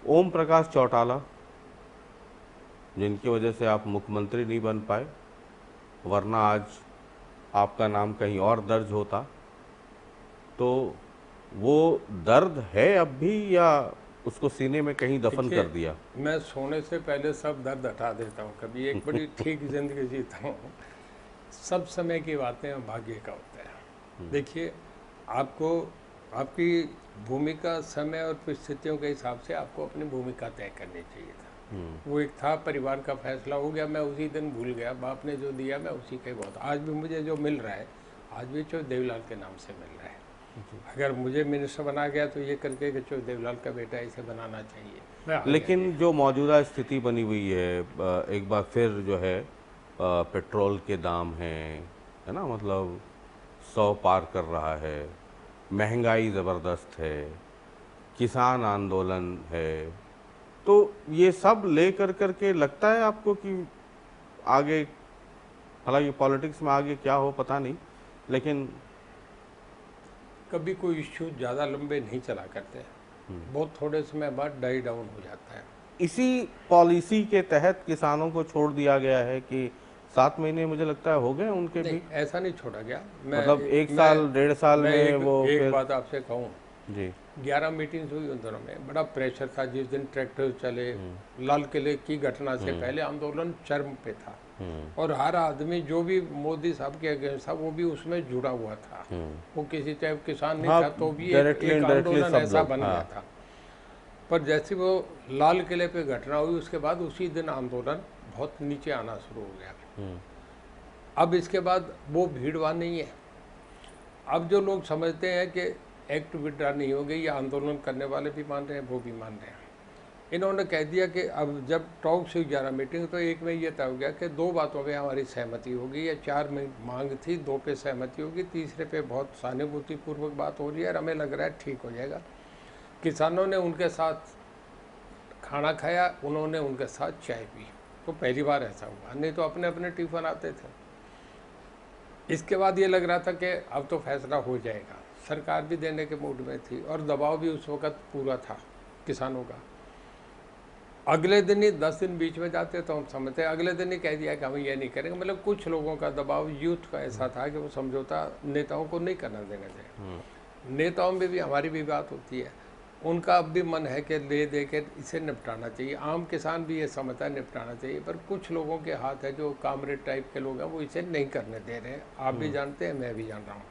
ओम प्रकाश चौटाला, जिनकी वजह से आप मुख्यमंत्री नहीं बन पाए, वरना आज आपका नाम कहीं और दर्ज होता, तो वो दर्द है अब भी या उसको सीने में कहीं दफन कर दिया? मैं सोने से पहले सब दर्द हटा देता हूँ, कभी एक बड़ी ठीक जिंदगी जीता हूँ। सब समय की बातें और भाग्य का होता है। देखिए, आपको आपकी भूमिका समय और परिस्थितियों के हिसाब से आपको अपनी भूमिका तय करनी चाहिए था। वो एक था, परिवार का फैसला हो गया, मैं उसी दिन भूल गया, बाप ने जो दिया मैं उसी के बहुत। आज भी मुझे जो मिल रहा है, आज भी चो देवलाल के नाम से मिल रहा है। अगर मुझे मिनिस्टर बना गया तो ये करके कि चो देवलाल का बेटा इसे बनाना चाहिए। लेकिन जो मौजूदा स्थिति बनी हुई है, एक बार फिर जो है पेट्रोल के दाम हैं, है ना, मतलब 100 पार कर रहा है, महंगाई ज़बरदस्त है, किसान आंदोलन है, तो ये सब ले करके लगता है आपको कि आगे, हालांकि पॉलिटिक्स में आगे क्या हो पता नहीं, लेकिन कभी कोई इश्यू ज़्यादा लंबे नहीं चला करते, बहुत थोड़े समय बाद डाई डाउन हो जाता है। इसी पॉलिसी के तहत किसानों को छोड़ दिया गया है कि 7 महीने मुझे लगता है हो गए उनके भी, नहीं, ऐसा नहीं छोड़ा गया। मतलब 1 साल 1.5 साल में वो एक फिर। बात आपसे कहूँ, जी 11 मीटिंग्स हुई उन दोनों में, बड़ा प्रेशर था। जिस दिन ट्रैक्टर चले, लाल किले की घटना से पहले आंदोलन चरम पे था, और हर आदमी जो भी मोदी साहब के अगेंस्ट था वो भी उसमें जुड़ा हुआ था। वो किसी चाहे किसान नहीं हाँ, था तो भी directly, एक indirectly आंदोलन सब ऐसा लोग, बन हाँ। गया था। पर जैसे वो लाल किले पे घटना हुई उसके बाद उसी दिन आंदोलन बहुत नीचे आना शुरू हो गया। अब इसके बाद वो भीड़ वहाँ नहीं है। अब जो लोग समझते हैं कि एक्ट विड्रा नहीं हो गई, या आंदोलन करने वाले भी मान रहे हैं, वो भी मान रहे हैं। इन्होंने कह दिया कि अब जब टॉक्स हुई 11 मीटिंग, तो एक में ये तय हो गया कि 2 बातों पे हमारी सहमति होगी, या 4 में मांग थी, 2 पे सहमति होगी, तीसरे पे बहुत सहानुभूतिपूर्वक बात हो रही है और हमें लग रहा है ठीक हो जाएगा। किसानों ने उनके साथ खाना खाया, उन्होंने उनके साथ चाय पी। तो पहली बार ऐसा हुआ, नहीं तो अपने अपने टिफिन आते थे। इसके बाद ये लग रहा था कि अब तो फैसला हो जाएगा। सरकार भी देने के मूड में थी और दबाव भी उस वक्त पूरा था किसानों का। अगले दिन ही 10 दिन बीच में जाते तो हम समझते, अगले दिन ही कह दिया कि हम ये नहीं करेंगे। मतलब कुछ लोगों का दबाव यूथ का ऐसा था कि वो समझौता नेताओं को नहीं करना देना चाहिए। नेताओं में भी हमारी भी बात होती है, उनका अब भी मन है कि ले दे के इसे निपटाना चाहिए। आम किसान भी ये समझता है निपटाना चाहिए, पर कुछ लोगों के हाथ है जो कामरेड टाइप के लोग हैं, वो इसे नहीं करने दे रहे हैं। आप भी जानते हैं, मैं भी जान रहा हूँ।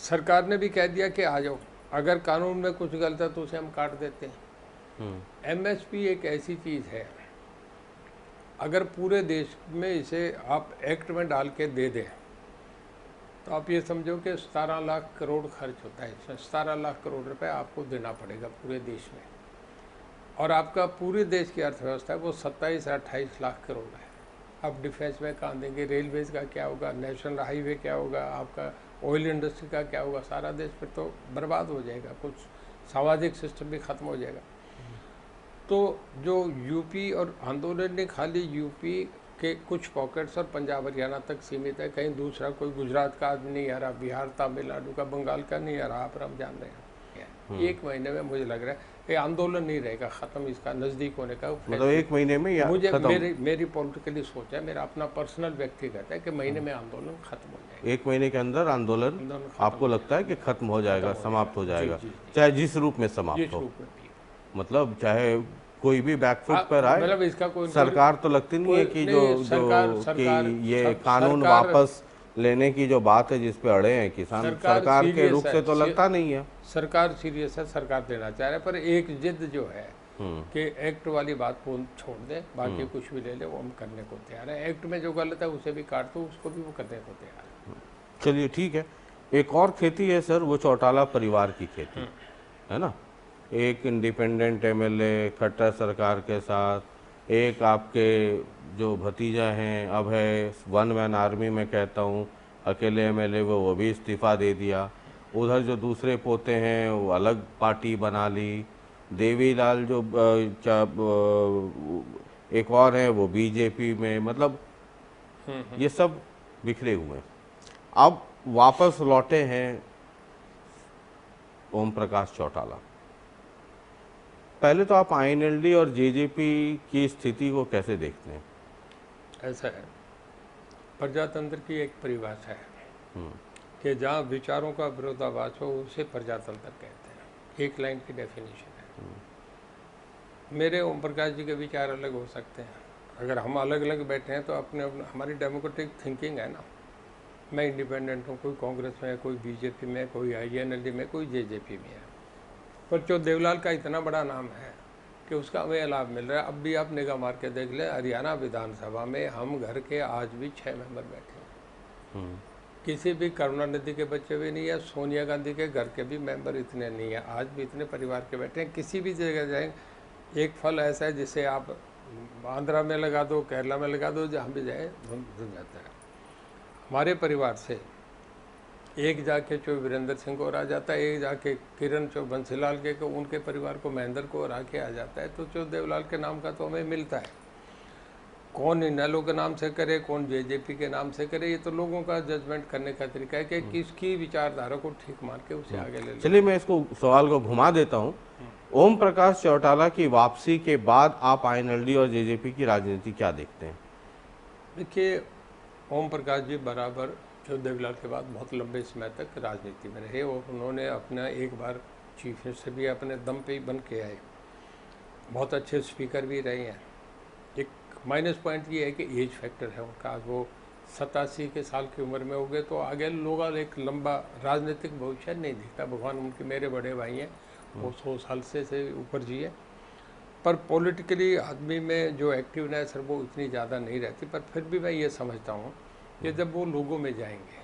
सरकार ने भी कह दिया कि आ जाओ, अगर कानून में कुछ गलत है तो उसे हम काट देते हैं। एमएसपी एक ऐसी चीज़ है, अगर पूरे देश में इसे आप एक्ट में डाल के दे दें तो आप ये समझो कि 17 लाख करोड़ खर्च होता है इसमें। 17 लाख करोड़ रुपए आपको देना पड़ेगा पूरे देश में, और आपका पूरे देश की अर्थव्यवस्था है वो 27 या 28 लाख करोड़ है। आप डिफेंस में कहाँ देंगे, रेलवेज का क्या होगा, नेशनल हाईवे क्या होगा, आपका ऑयल इंडस्ट्री का क्या होगा, सारा देश फिर तो बर्बाद हो जाएगा, कुछ सामाजिक सिस्टम भी ख़त्म हो जाएगा। तो जो यूपी और आंदोलन ने खाली यूपी के कुछ पॉकेट्स और पंजाब हरियाणा तक सीमित है, कहीं दूसरा कोई गुजरात का आदमी नहीं आ रहा, बिहार तमिलनाडु का, बंगाल का नहीं आ रहा। आप हम जान रहे हैं 1 महीने में मुझे लग रहा है ये आंदोलन नहीं रहेगा खत्म, इसका नज़दीक होने का मतलब 1 महीने में या मुझे खत्म? मेरी पॉलिटिकली सोच है, मेरा अपना पर्सनल व्यक्तिगत है कि महीने में आंदोलन खत्म हो जाएगा। 1 महीने के अंदर आंदोलन आपको लगता है कि खत्म हो जाएगा, समाप्त हो जाएगा, जी। चाहे जिस रूप में समाप्त जिस हो, रूप में भी। मतलब चाहे कोई भी बैकफुट पर आए। मतलब इसका कोई सरकार तो लगती नहीं है कि सरकार कि ये कानून वापस लेने की जो बात है जिस पे अड़े हैं किसान, सरकार के रुख से तो लगता नहीं है। सरकार सीरियस है, सरकार देना चाह रहा है, पर एक जिद जो है कि एक्ट वाली बात को छोड़ दे, बाकी कुछ भी ले ले, वो हम करने को तैयार है। एक्ट में जो गलत है उसे भी काट दो, उसको भी वो करने को तैयार है। चलिए ठीक है। एक और खेती है सर, वो चौटाला परिवार की खेती है ना। एक इंडिपेंडेंट एमएलए खट्टर सरकार के साथ, एक आपके जो भतीजा हैं अब है 1 मैन आर्मी में कहता हूँ, अकेले एमएलए वो भी इस्तीफ़ा दे दिया। उधर जो दूसरे पोते हैं वो अलग पार्टी बना ली। देवीलाल जो एक और है वो बीजेपी में, मतलब ये सब बिखरे हुए हैं। अब वापस लौटे हैं ओम प्रकाश चौटाला। पहले तो आप आईएनएलडी और जेजेपी की स्थिति को कैसे देखते हैं? ऐसा है, प्रजातंत्र की एक परिभाषा है कि जहाँ विचारों का विरोधाभास हो उसे प्रजातंत्र कहते हैं। एक लाइन की डेफिनेशन है। मेरे ओम प्रकाश जी के विचार अलग हो सकते हैं, अगर हम अलग अलग बैठे हैं तो अपने हमारी डेमोक्रेटिक थिंकिंग है ना। मैं इंडिपेंडेंट हूँ, कोई कांग्रेस में है, कोई बीजेपी में, कोई आईएनएलडी में, कोई जेजेपी में है। पर जो देवलाल का इतना बड़ा नाम है कि उसका हमें लाभ मिल रहा है। अब भी आप निगाह मार के देख ले, हरियाणा विधानसभा में हम घर के आज भी 6 मेंबर बैठे हैं। किसी भी करुणानिधि के बच्चे भी नहीं है, सोनिया गांधी के घर के भी मेंबर इतने नहीं है, आज भी इतने परिवार के बैठे हैं। किसी भी जगह जाएंगे, एक फल ऐसा है जिसे आप आंध्रा में लगा दो, केरला में लगा दो, जहाँ भी जाए धुल जाता है। हमारे परिवार से एक जाके जो वीरेंद्र सिंह को आ जाता है, एक जाके किरण जो बंसीलाल के को, उनके परिवार को महेंद्र को और आके आ जाता है। तो जो देवलाल के नाम का तो हमें मिलता है। कौन इनेलो के नाम से करे, कौन जेजेपी के नाम से करे, ये तो लोगों का जजमेंट करने का तरीका है कि किसकी विचारधारा को ठीक मान के उसे आगे ले लो। चलिए मैं इसको सवाल को घुमा देता हूँ। ओम प्रकाश चौटाला की वापसी के बाद आप आईएनएलडी और जेजेपी की राजनीति क्या देखते हैं? देखिए, ओम प्रकाश जी बराबर जो देवलाल के बाद बहुत लंबे समय तक राजनीति में रहे और उन्होंने अपना एक बार चीफ मिनिस्टर भी अपने दम पे ही बन के आए, बहुत अच्छे स्पीकर भी रहे हैं। एक माइनस पॉइंट ये है कि एज फैक्टर है उनका, वो 87 के साल की उम्र में हो गए तो आगे लोग एक लंबा राजनीतिक भविष्य नहीं दिखता। भगवान उनके मेरे बड़े भाई हैं, वो 100 साल से ऊपर जिए, पर पॉलिटिकली आदमी में जो एक्टिवनेस है वो इतनी ज़्यादा नहीं रहती। पर फिर भी मैं ये समझता हूँ कि जब वो लोगों में जाएंगे,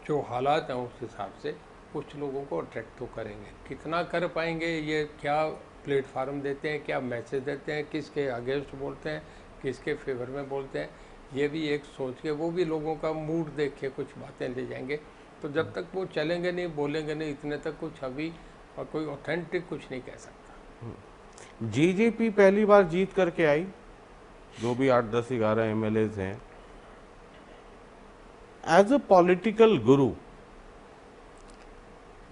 जो हालात हैं उस हिसाब से कुछ लोगों को अट्रैक्ट तो करेंगे। कितना कर पाएंगे, ये क्या प्लेटफार्म देते हैं, क्या मैसेज देते हैं, किसके अगेंस्ट बोलते हैं, किसके फेवर में बोलते हैं, ये भी एक सोच के वो भी लोगों का मूड देख के कुछ बातें ले जाएंगे। तो जब तक वो चलेंगे नहीं, बोलेंगे नहीं, इतने तक कुछ अभी और कोई ऑथेंटिक कुछ नहीं कह सकता। जेजेपी पहली बार जीत करके आई, जो भी 8, 10, 11 एमएलएज हैं, एज अ पॉलिटिकल गुरु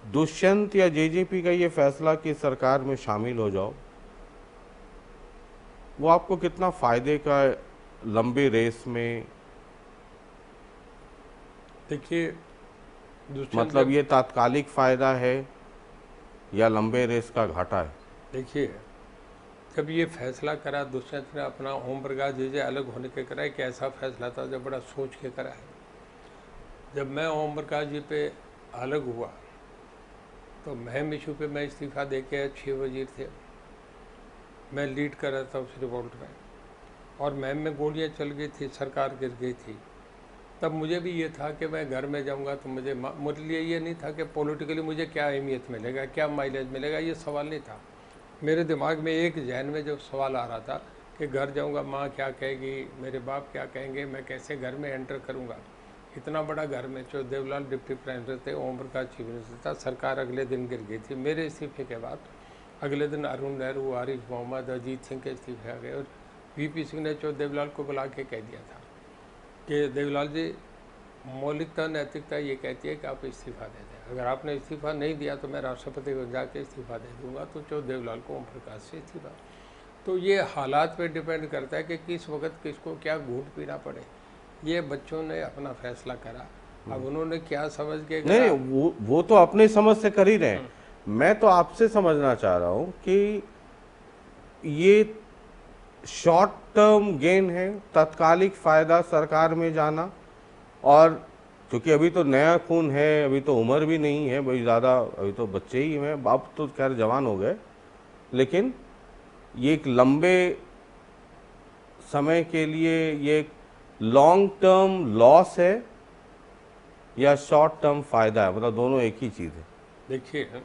दुष्यंत या जेजेपी का ये फैसला कि सरकार में शामिल हो जाओ, वो आपको कितना फायदे का लंबी रेस में? देखिए, मतलब ये तात्कालिक फायदा है या लंबे रेस का घाटा है? देखिए, जब ये फैसला करा दुष्यंत ने अपना, ओम प्रकाश जी से अलग होने के करा, एक ऐसा फैसला था जब बड़ा सोच के करा है। जब मैं ओम प्रकाश जी पे अलग हुआ तो महम इशू पे मैं इस्तीफ़ा दे के 6 वजीर थे, मैं लीड कर रहा था उस रिवोल्ट में, और महम में गोलियां चल गई थी, सरकार गिर गई थी। तब मुझे भी ये था कि मैं घर में जाऊंगा तो मुझे लिए ये नहीं था कि पॉलिटिकली मुझे क्या अहमियत मिलेगा, क्या माइलेज मिलेगा, ये सवाल नहीं था मेरे दिमाग में। एक जहन में जो सवाल आ रहा था कि घर जाऊंगा, माँ क्या कहेगी, मेरे बाप क्या कहेंगे, मैं कैसे घर में एंटर करूंगा। इतना बड़ा घर में जो देवलाल डिप्टी प्राइम मिनिस्टर थे, ओम प्रकाश चीफ मिनिस्टर था, सरकार अगले दिन गिर गई थी। मेरे इस्तीफे के बाद अगले दिन अरुण नेहरू, आरिफ मोहम्मद, अजीत सिंह के इस्तीफे आ गए, और वीपी सिंह ने जो देवलाल को बुला के कह दिया था कि देवलाल जी, मौलिकता नैतिकता ये कहती है कि आप इस्तीफ़ा दे दें, अगर आपने इस्तीफ़ा नहीं दिया तो मैं राष्ट्रपति को जाके इस्तीफ़ा दे दूंगा। तो जो देवलाल को ओम प्रकाश से इस्तीफ़ा, तो ये हालात पे डिपेंड करता है कि किस वक्त किसको क्या घूट पीना पड़े। ये बच्चों ने अपना फैसला करा, अब उन्होंने क्या समझ के नहीं, वो तो अपने समझ से कर ही रहे हैं। मैं तो आपसे समझना चाह रहा हूं कि ये शॉर्ट टर्म गेन है, तात्कालिक फायदा सरकार में जाना, और क्योंकि अभी तो नया खून है, अभी तो उम्र भी नहीं है भाई ज़्यादा, अभी तो बच्चे ही हैं, बाप तो खैर जवान हो गए, लेकिन ये एक लंबे समय के लिए ये लॉन्ग टर्म लॉस है या शॉर्ट टर्म फायदा है? मतलब दोनों एक ही चीज़ है। देखिए,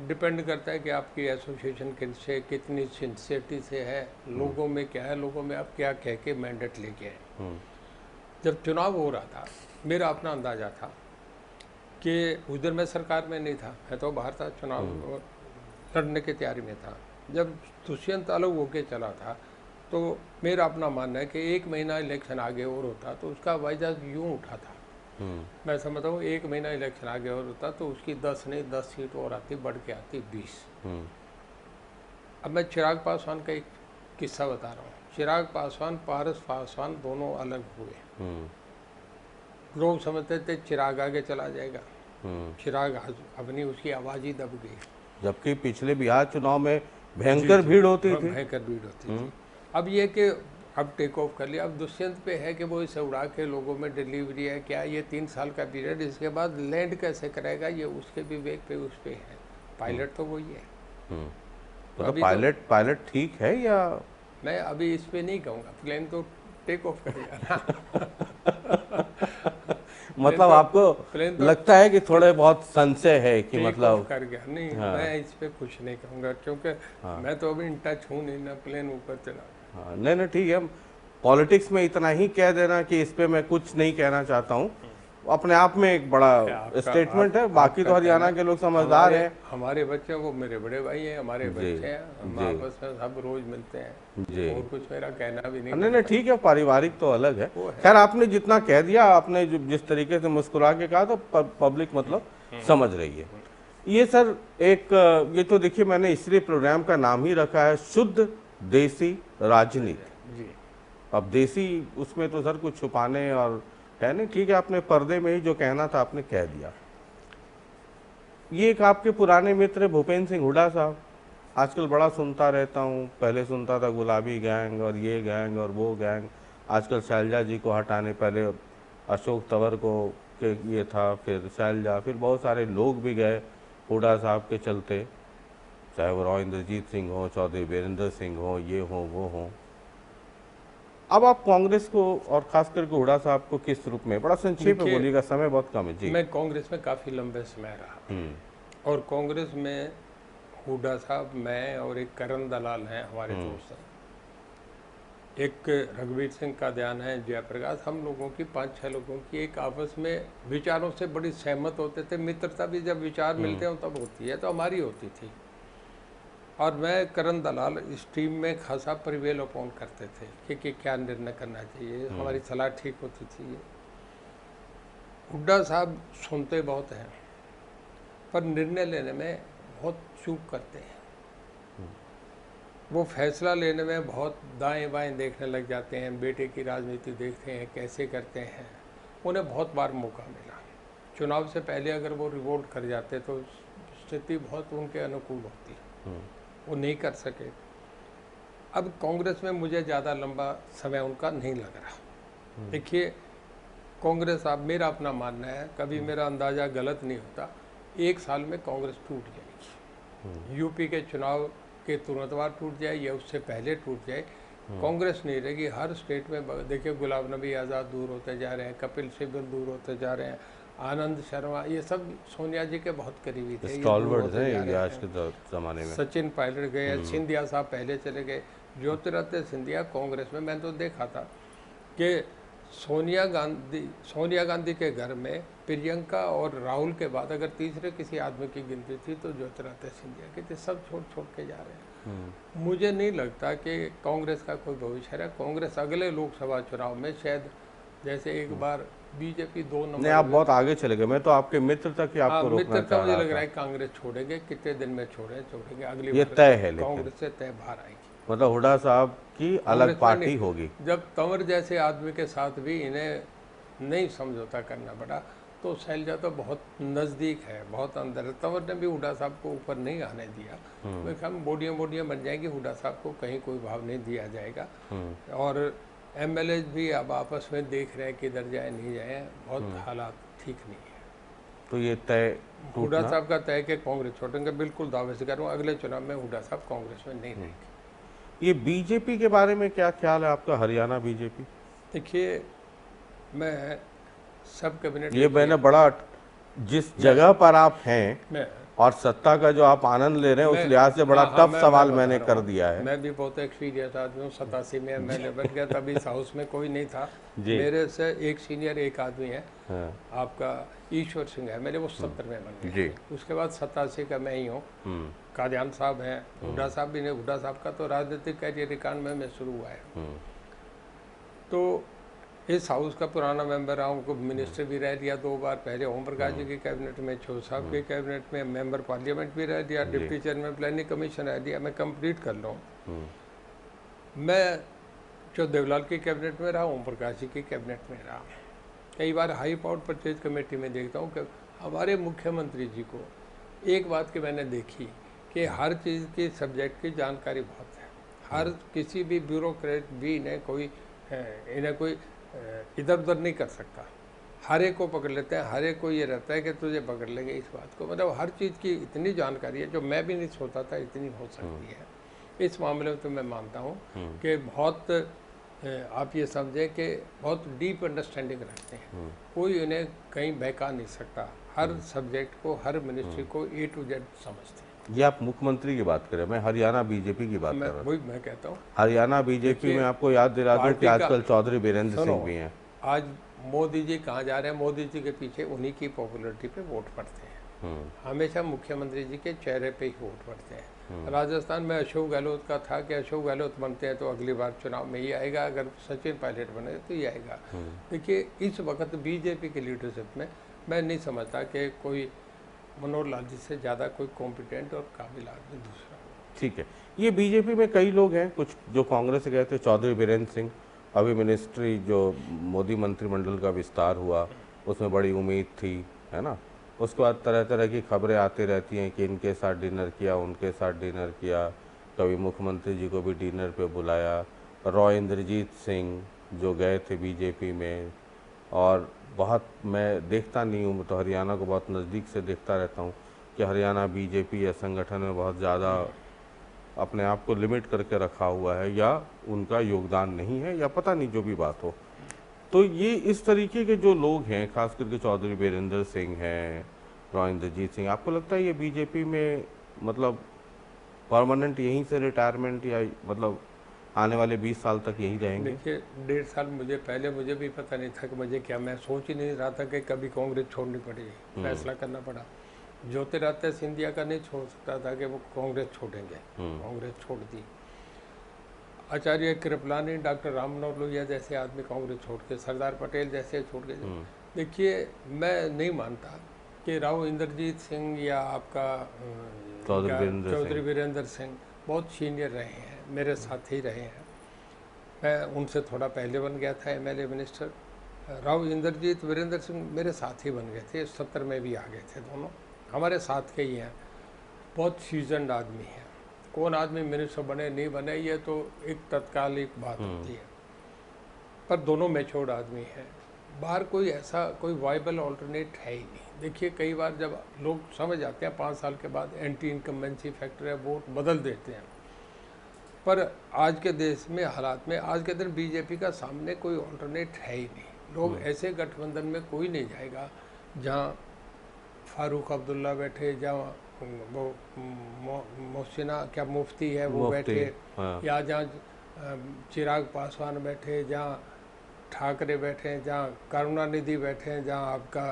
डिपेंड करता है कि आपकी एसोसिएशन किनसे, कितनी सिंसियरिटी से है, लोगों में क्या है, लोगों में आप क्या कह के मैंडेट लेके आए। जब चुनाव हो रहा था, मेरा अपना अंदाज़ा था कि उस दिन मैं सरकार में नहीं था, मैं तो बाहर था, चुनाव लड़ने की तैयारी में था। जब दुष्यंत अलग होके चला था तो मेरा अपना मानना है कि 1 महीना इलेक्शन आगे और होता तो उसका वाइजा यूँ उठा था। मैं समझता हूँ 1 महीना इलेक्शन आगे और होता तो उसकी 10 नहीं 10 सीट और आती, बढ़ के आती 20। अब मैं चिराग पासवान का एक किस्सा बता रहा हूँ। चिराग पासवान, पारस पासवान दोनों अलग हुए। लोग समझते थे चिराग आगे चला जाएगा, चिराग अपनी उसकी आवाज़ ही दब गई, जबकि पिछले बिहार चुनाव में भयंकर भीड़ होती थी। भयंकर भीड़ होती थी। अब ये कि अब टेक ऑफ कर लिया, अब दुष्यंत पे है कि वो इसे उड़ा के लोगों में डिलीवरी है क्या, ये 3 साल का पीरियड, इसके बाद लैंड कैसे करेगा, ये उसके विवेक पे उस पे है। पायलट तो वही है। तो पायलट ठीक है या? मैं अभी इस पे नहीं कहूँगा, प्लेन तो टेक ऑफ करेगा ना। मतलब आपको लगता है कि थोड़े बहुत संशय है कि मतलब कर गया? नहीं, मैं इस पे कुछ नहीं कहूँगा क्योंकि मैं तो अभी इन टच हूँ नहीं ना, प्लेन ऊपर चला। हाँ, नहीं ठीक है, पॉलिटिक्स में इतना ही कह देना कि इस पे मैं कुछ नहीं कहना चाहता हूँ, अपने आप में एक बड़ा स्टेटमेंट है। बाकी तो हरियाणा के लोग समझदार हैं। हमारे बच्चे, वो मेरे बड़े भाई हैं, हमारे बच्चे हैं, हम आपस में सब रोज मिलते हैं, और कुछ मेरा कहना भी नहीं। नहीं ठीक है, पारिवारिक तो अलग है। खैर, आपने जितना कह दिया, आपने जिस तरीके से मुस्कुरा के कहा, तो पब्लिक मतलब समझ रही है। ये सर एक ये तो देखिए मैंने इसलिए प्रोग्राम का नाम ही रखा है शुद्ध देसी राजनीति। जी। अब देसी उसमें तो सर कुछ छुपाने और है नहीं, ठीक है, आपने पर्दे में ही जो कहना था आपने कह दिया। ये एक आपके पुराने मित्र भूपेंद्र सिंह हुड्डा साहब, आजकल बड़ा सुनता रहता हूँ, पहले सुनता था गुलाबी गैंग और ये गैंग और वो गैंग, आजकल शैलजा जी को हटाने, पहले अशोक तंवर को के ये था, फिर शैलजा, फिर बहुत सारे लोग भी गए हुड्डा साहब के चलते, चाहे वो राव इंद्रजीत सिंह हो, चौधरी वीरेंद्र सिंह हो, ये हो वो हो। अब आप कांग्रेस को और खास करके हुड्डा साहब को किस रूप में, बड़ा संक्षेप में देखिए, बोलिएगा, समय बहुत कम है जी। मैं कांग्रेस में काफ़ी लंबे समय रहा और कांग्रेस में हुड्डा साहब, मैं और एक करण दलाल हैं हमारे दोस्त हैं, एक रघुवीर सिंह का ध्यान है, जयप्रकाश, हम लोगों की 5-6 लोगों की एक आपस में विचारों से बड़ी सहमत होते थे। मित्रता भी जब विचार मिलते हैं तब होती है, तो हमारी होती थी। और मैं करण दलाल इस टीम में खासा परिवेल अपॉन करते थे कि क्या निर्णय करना चाहिए, हमारी सलाह ठीक होती थी। हुड्डा साहब सुनते बहुत हैं पर निर्णय लेने में बहुत चूक करते हैं। वो फैसला लेने में बहुत दाएं बाएं देखने लग जाते हैं, बेटे की राजनीति देखते हैं कैसे करते हैं। उन्हें बहुत बार मौका मिला, चुनाव से पहले अगर वो रिवोल्ट कर जाते तो स्थिति बहुत उनके अनुकूल होती, वो नहीं कर सके। अब कांग्रेस में मुझे ज़्यादा लंबा समय उनका नहीं लग रहा। देखिए, कांग्रेस, आप, मेरा अपना मानना है, कभी मेरा अंदाज़ा गलत नहीं होता, 1 साल में कांग्रेस टूट जाएगी। यूपी के चुनाव के तुरंत बाद टूट जाए या उससे पहले टूट जाए, कांग्रेस नहीं रहेगी। हर स्टेट में देखिए, गुलाम नबी आज़ाद दूर होते जा रहे हैं, कपिल सिब्बल दूर होते जा रहे हैं, आनंद शर्मा, ये सब सोनिया जी के बहुत करीबी थे, स्टॉलवर्ड्स हैं ये आज के ज़माने में। सचिन पायलट गए, सिंधिया साहब पहले चले गए, ज्योतिरादित्य सिंधिया कांग्रेस में, मैंने तो देखा था कि सोनिया गांधी के घर में प्रियंका और राहुल के बाद अगर तीसरे किसी आदमी की गिनती थी तो ज्योतिरादित्य सिंधिया की थी। सब छोड़ के जा रहे हैं। मुझे नहीं लगता कि कांग्रेस का कोई भविष्य है। कांग्रेस अगले लोकसभा चुनाव में शायद, जैसे एक बार बीजेपी 2 नंबर, नहीं, आप बहुत आगे चले गए, मैं तो आपके मित्र तक ही आपको रोकना मित्रता चाह मुझे रहा लग रहा था। है कांग्रेस छोड़ेंगे, कितने दिन में छोड़ेंगे, अगली ये बार तय है, लेकिन कांग्रेस से तय बाहर आएगी। मतलब हुड्डा साहब की अलग पार्टी होगी। जब तंवर जैसे आदमी के साथ भी इन्हें नहीं समझौता करना पड़ा, तो शैलजा तो बहुत नज़दीक है, बहुत अंदर है। तंवर ने भी हुड्डा साहब को ऊपर नहीं आने दिया। मैं कहा बोडियाँ बन जाएंगी, हुड्डा साहब को कहीं कोई भाव नहीं दिया जाएगा। और एमएलए भी अब आपस में देख रहे हैं कि इधर जाए नहीं जाए, बहुत हालात ठीक नहीं है। तो ये तय हुड्डा साहब का तय कि कांग्रेस छोड़ेंगे, बिल्कुल दावे से करूँ, अगले चुनाव में हुड्डा साहब कांग्रेस में नहीं रहेंगे। ये बीजेपी के बारे में क्या ख्याल है आपका, हरियाणा बीजेपी? देखिए, मैं सब कैबिनेट, ये मैंने बड़ा, जिस जगह पर आप हैं मैं और सत्ता का जो आप आनंद ले रहे हैं उस लिहाज से बड़ा टफ सवाल मैंने कर दिया है। मैं भी बहुत एक्सपीरियंस आदमी हूँ, 87 में एमएलए बन गया, तभी इस हाउस में कोई नहीं था। मेरे से एक सीनियर एक आदमी है, आपका ईश्वर सिंह है, मेरे वो 70 में बन गए। उसके बाद 87 का मैं ही हूँ। कादियान साहब हैं, हुड्डा साहब भी नहीं। हुड्डा साहब का तो राजनीतिक कैरियर 91 में शुरू हुआ है। तो इस हाउस का पुराना मेंबर रहा हूँ, मिनिस्टर भी रह लिया 2 बार, पहले ओम प्रकाश जी की कैबिनेट में, छो साहब की कैबिनेट में, मेंबर पार्लियामेंट भी रह लिया, डिप्टी चेयरमैन प्लानिंग कमीशन रह लिया। मैं कंप्लीट कर लूँ, मैं जो देवलाल की कैबिनेट में रहा, ओम प्रकाश जी की कैबिनेट में रहा। कई बार हाई पावर परचेज कमेटी में देखता हूँ कि हमारे मुख्यमंत्री जी को एक बात की मैंने देखी कि हर चीज़ की सब्जेक्ट की जानकारी बहुत है। हर किसी भी ब्यूरोक्रेट भी इन्हें कोई इधर उधर नहीं कर सकता, हर एक को पकड़ लेते हैं। हर एक को ये रहता है कि तुझे पकड़ लेंगे इस बात को, मतलब हर चीज़ की इतनी जानकारी है जो मैं भी नहीं सोचता था इतनी हो सकती है। इस मामले में तो मैं मानता हूँ कि बहुत, आप ये समझें कि बहुत डीप अंडरस्टैंडिंग रखते हैं, कोई इन्हें कहीं बहका नहीं सकता। हर सब्जेक्ट को, हर मिनिस्ट्री को A to Z समझते हैं। ये आप मुख्यमंत्री की बात करें, मैं हरियाणा बीजेपी की बात कर रहा हूँ। वही मैं कहता हूँ, हरियाणा बीजेपी में आपको याद दिला दूं कि आजकल चौधरी वीरेंद्र सिंह भी हैं। आज मोदी जी कहाँ जा रहे हैं, मोदी जी के पीछे उन्हीं की पॉपुलरिटी पे वोट पड़ते हैं। हमेशा मुख्यमंत्री जी के चेहरे पे ही वोट पड़ते हैं। राजस्थान में अशोक गहलोत का था कि अशोक गहलोत बनते हैं तो अगली बार चुनाव में ही आएगा, अगर सचिन पायलट बने तो ये आएगा। देखिए, इस वक्त बीजेपी की लीडरशिप में मैं नहीं समझता कि कोई मनोहर लाल जी से ज़्यादा कोई कॉम्पिटेंट और काबिल आदमी दूसरा। ठीक है, ये बीजेपी में कई लोग हैं, कुछ जो कांग्रेस से गए थे, चौधरी बीरेंद्र सिंह, अभी मिनिस्ट्री जो मोदी मंत्रिमंडल का विस्तार हुआ उसमें बड़ी उम्मीद थी, है ना। उसके बाद तरह तरह की खबरें आती रहती हैं कि इनके साथ डिनर किया, उनके साथ डिनर किया, कभी मुख्यमंत्री जी को भी डिनर पे बुलाया। रॉय इंद्रजीत सिंह जो गए थे बीजेपी में, और बहुत मैं देखता नहीं हूँ, तो हरियाणा को बहुत नज़दीक से देखता रहता हूँ कि हरियाणा बीजेपी या संगठन में बहुत ज़्यादा अपने आप को लिमिट करके रखा हुआ है, या उनका योगदान नहीं है, या पता नहीं, जो भी बात हो। तो ये इस तरीके के जो लोग हैं, खास करके चौधरी बीरेंद्र सिंह हैं, रॉय इंद्रजीत सिंह, आपको लगता है ये बीजेपी में मतलब परमानेंट यहीं से रिटायरमेंट, या मतलब आने वाले 20 साल तक यहीं रहेंगे? देखिए 1.5 साल पहले मुझे भी पता नहीं था कि मुझे क्या, मैं सोच ही नहीं रहा था कि कभी कांग्रेस छोड़नी पड़ेगी, फैसला करना पड़ा। ज्योतिरादित्य सिंधिया का नहीं छोड़ सकता था कि वो कांग्रेस छोड़ेंगे, कांग्रेस छोड़ दी। आचार्य कृपलानी, डॉक्टर राम मनोहर लोहिया जैसे आदमी कांग्रेस छोड़ के, सरदार पटेल जैसे छोड़ के। देखिए मैं नहीं मानता कि राव इंद्रजीत सिंह या आपका चौधरी वीरेंद्र सिंह बहुत सीनियर रहे हैं, मेरे साथी रहे हैं। मैं उनसे थोड़ा पहले बन गया था एमएलए मिनिस्टर। राव इंद्रजीत वीरेंद्र सिंह मेरे साथी बन गए थे, 70 में भी आ गए थे, दोनों हमारे साथ के ही हैं। बहुत सीजनड आदमी हैं। कौन आदमी मिनिस्टर बने नहीं बने ये तो एक तत्कालिक बात होती है, पर दोनों मैच्योर्ड आदमी हैं। बाहर कोई ऐसा कोई वाइबल ऑल्टरनेट है ही नहीं। देखिए कई बार जब लोग समझ आते हैं 5 साल के बाद एंटी इनकम्बेंसी फैक्टर है, वोट बदल देते हैं, पर आज के देश में हालात में आज के दिन बीजेपी का सामने कोई ऑल्टरनेट है ही नहीं। लोग ऐसे गठबंधन में कोई नहीं जाएगा जहाँ फारूक अब्दुल्ला बैठे, जहाँ वो मोहसिना क्या मुफ्ती है वो बैठे, या जहाँ चिराग पासवान बैठे, जहाँ ठाकरे बैठे, जहाँ करुणानिधि बैठे, जहाँ आपका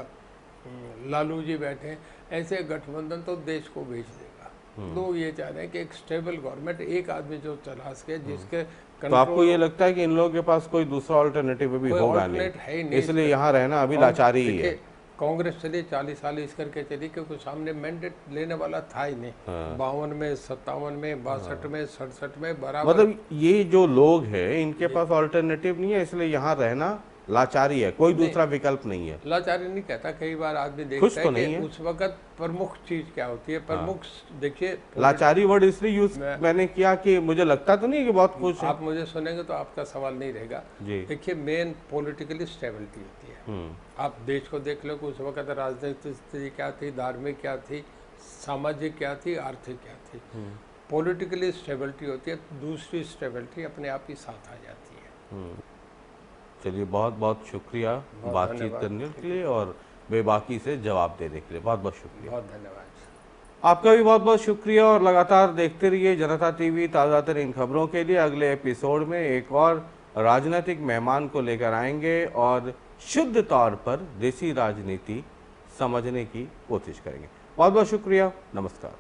लालू जी बैठे, ऐसे गठबंधन तो देश को बेच देगा। लोग ये चाह रहे हैं कि एक स्टेबल गवर्नमेंट, एक आदमी जो चला सके, जिसके तो आपको ये लगता है कि इन लोगों के पास कोई दूसरा ऑल्टरनेटिव भी होगा नहीं, इसलिए यहाँ रहना अभी लाचारी ही है। कांग्रेस चली 40 साल इस करके चली क्योंकि सामने मैंडेट लेने वाला था ही नहीं। 52 में, 57 में, 62 में, 67 में बराबर। मतलब ये जो लोग हैं इनके पास ऑल्टरनेटिव नहीं है, इसलिए यहाँ रहना लाचारी है, कोई दूसरा विकल्प नहीं है। लाचारी नहीं कहता, कई बार आदमी देखता है कि उस वक्त प्रमुख चीज क्या होती है, प्रमुख देखिए लाचारी वर्ड इसलिए यूज मैंने किया कि मुझे लगता तो नहीं कि बहुत खुश है। आप मुझे सुनेंगे तो आपका सवाल नहीं रहेगा। देखिए मेन पॉलिटिकली स्टेबिलिटी होती है। आप देश को देख लो कि उस वक्त राजनीतिक स्थिति क्या थी, धार्मिक क्या थी, सामाजिक क्या थी, आर्थिक क्या थी। पॉलिटिकली स्टेबिलिटी होती है, दूसरी स्टेबिलिटी अपने आप ही साथ आ जाती है। चलिए बहुत बहुत शुक्रिया बातचीत करने के लिए और बेबाकी से जवाब देने के लिए, बहुत बहुत शुक्रिया। बहुत धन्यवाद आपका भी बहुत बहुत शुक्रिया, और लगातार देखते रहिए जनता टीवी। ताज़ा तरीन खबरों के लिए अगले एपिसोड में एक और राजनीतिक मेहमान को लेकर आएंगे और शुद्ध तौर पर देसी राजनीति समझने की कोशिश करेंगे। बहुत बहुत शुक्रिया, नमस्कार।